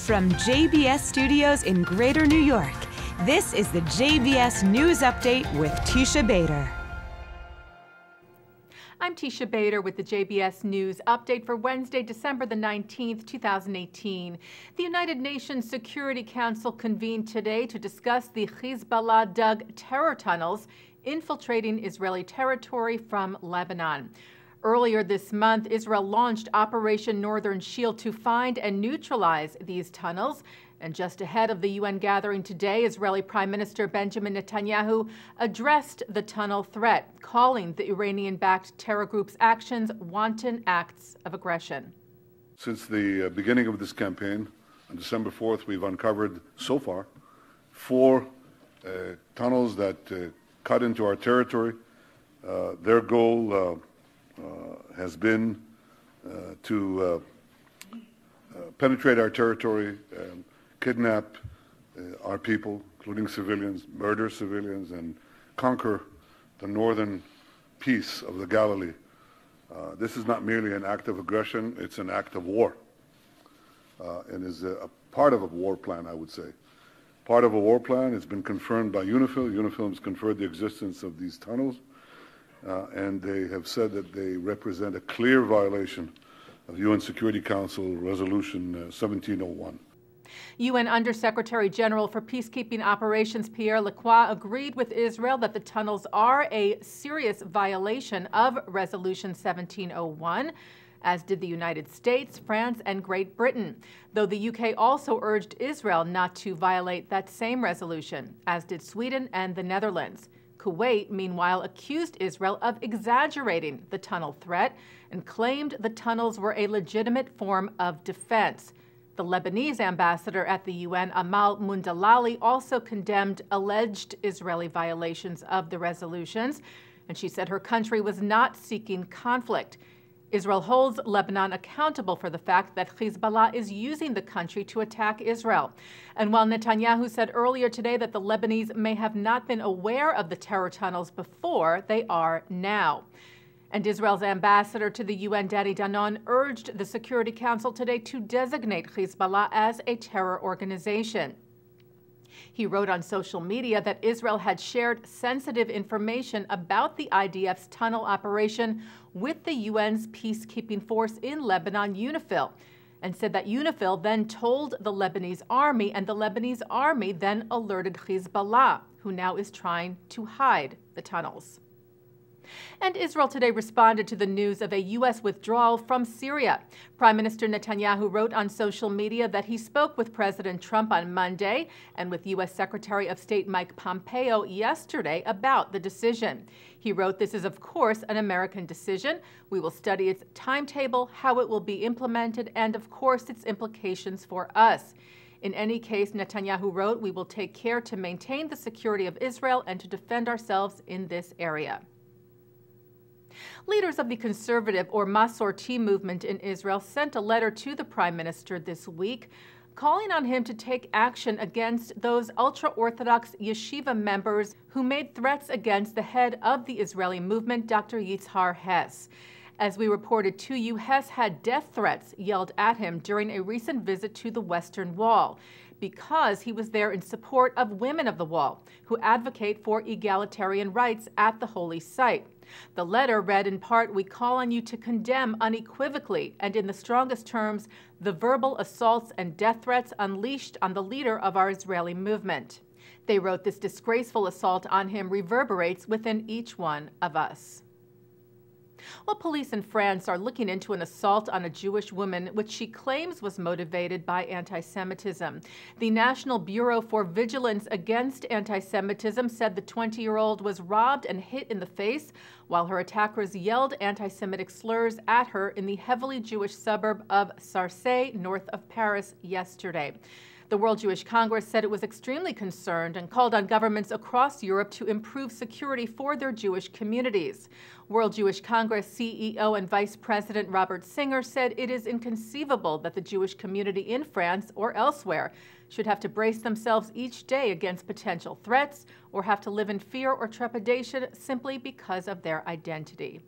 From JBS Studios in Greater New York, this is the JBS News Update with Teisha Bader. I'm Teisha Bader with the JBS News Update for Wednesday, December the 19th, 2018. The United Nations Security Council convened today to discuss the Hezbollah-dug terror tunnels infiltrating Israeli territory from Lebanon. Earlier this month, Israel launched Operation Northern Shield to find and neutralize these tunnels. And just ahead of the UN gathering today, Israeli Prime Minister Benjamin Netanyahu addressed the tunnel threat, calling the Iranian-backed terror group's actions wanton acts of aggression. Since the beginning of this campaign, on December 4th, we've uncovered so far 4 tunnels that cut into our territory. Their goal has been to penetrate our territory, kidnap our people, including civilians, murder civilians, and conquer the northern piece of the Galilee. This is not merely an act of aggression, it's an act of war, and is a part of a war plan, I would say. Part of a war plan. It's been confirmed by UNIFIL. UNIFIL has confirmed the existence of these tunnels, and they have said that they represent a clear violation of UN Security Council Resolution 1701. UN Undersecretary General for Peacekeeping Operations Pierre Lacroix agreed with Israel that the tunnels are a serious violation of Resolution 1701, as did the United States, France, and Great Britain, though the UK also urged Israel not to violate that same resolution, as did Sweden and the Netherlands. Kuwait, meanwhile, accused Israel of exaggerating the tunnel threat and claimed the tunnels were a legitimate form of defense. The Lebanese ambassador at the UN, Amal Mundalali, also condemned alleged Israeli violations of the resolutions, and she said her country was not seeking conflict. Israel holds Lebanon accountable for the fact that Hezbollah is using the country to attack Israel. And while Netanyahu said earlier today that the Lebanese may have not been aware of the terror tunnels before, they are now. And Israel's ambassador to the UN, Danny Danon, urged the Security Council today to designate Hezbollah as a terror organization. He wrote on social media that Israel had shared sensitive information about the IDF's tunnel operation with the UN's peacekeeping force in Lebanon, UNIFIL, and said that UNIFIL then told the Lebanese army, and the Lebanese army then alerted Hezbollah, who now is trying to hide the tunnels. And Israel today responded to the news of a U.S. withdrawal from Syria. Prime Minister Netanyahu wrote on social media that he spoke with President Trump on Monday and with U.S. Secretary of State Mike Pompeo yesterday about the decision. He wrote, "This is, of course, an American decision. We will study its timetable, how it will be implemented, and, of course, its implications for us. In any case," Netanyahu wrote, "we will take care to maintain the security of Israel and to defend ourselves in this area." Leaders of the conservative or Masorti movement in Israel sent a letter to the prime minister this week, calling on him to take action against those ultra-Orthodox yeshiva members who made threats against the head of the Israeli movement, Dr. Yitzhar Hess. As we reported to you, Hess had death threats yelled at him during a recent visit to the Western Wall, because he was there in support of Women of the Wall, who advocate for egalitarian rights at the holy site. The letter read in part, "We call on you to condemn unequivocally and in the strongest terms the verbal assaults and death threats unleashed on the leader of our Israeli movement." They wrote, "This disgraceful assault on him reverberates within each one of us." Well, police in France are looking into an assault on a Jewish woman, which she claims was motivated by anti-Semitism. The National Bureau for Vigilance Against Anti-Semitism said the 20-year-old was robbed and hit in the face while her attackers yelled anti-Semitic slurs at her in the heavily Jewish suburb of Sarcey, north of Paris, yesterday. The World Jewish Congress said it was extremely concerned and called on governments across Europe to improve security for their Jewish communities. World Jewish Congress CEO and Vice President Robert Singer said it is inconceivable that the Jewish community in France or elsewhere should have to brace themselves each day against potential threats or have to live in fear or trepidation simply because of their identity.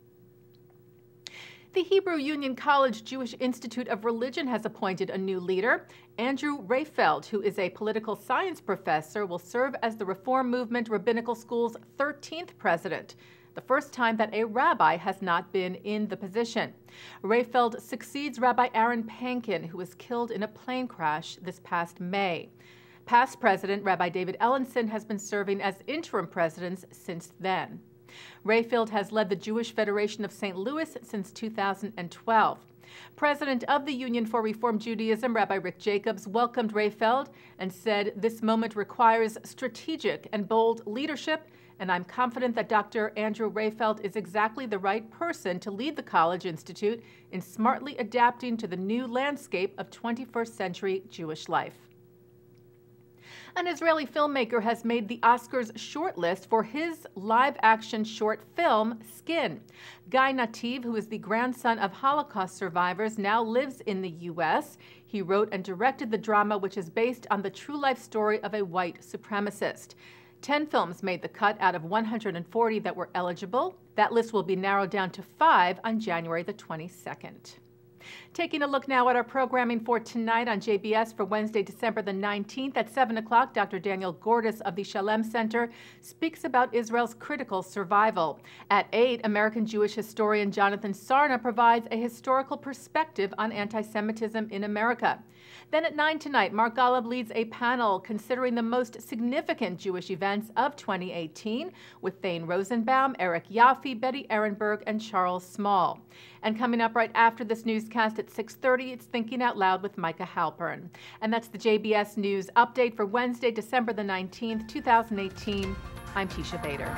The Hebrew Union College Jewish Institute of Religion has appointed a new leader. Andrew Rayfeld, who is a political science professor, will serve as the Reform Movement Rabbinical School's 13th president, the first time that a rabbi has not been in the position. Rayfeld succeeds Rabbi Aaron Pankin, who was killed in a plane crash this past May. Past president Rabbi David Ellenson has been serving as interim president since then. Rayfeld has led the Jewish Federation of St. Louis since 2012. President of the Union for Reform Judaism, Rabbi Rick Jacobs, welcomed Rayfeld and said, "This moment requires strategic and bold leadership, and I'm confident that Dr. Andrew Rayfeld is exactly the right person to lead the College Institute in smartly adapting to the new landscape of 21st century Jewish life." An Israeli filmmaker has made the Oscars shortlist for his live-action short film, Skin. Guy Nativ, who is the grandson of Holocaust survivors, now lives in the U.S. He wrote and directed the drama, which is based on the true-life story of a white supremacist. 10 films made the cut out of 140 that were eligible. That list will be narrowed down to 5 on January the 22nd. Taking a look now at our programming for tonight on JBS for Wednesday, December the 19th at 7 o'clock, Dr. Daniel Gordis of the Shalem Center speaks about Israel's critical survival. At 8, American Jewish historian Jonathan Sarna provides a historical perspective on anti-Semitism in America. Then at 9 tonight, Mark Golub leads a panel considering the most significant Jewish events of 2018 with Thane Rosenbaum, Eric Yaffe, Betty Ehrenberg, and Charles Small. And coming up right after this newscast at 6:30, it's Thinking Out Loud with Micah Halpern. And that's the JBS News Update for Wednesday, December the 19th, 2018. I'm Teisha Bader.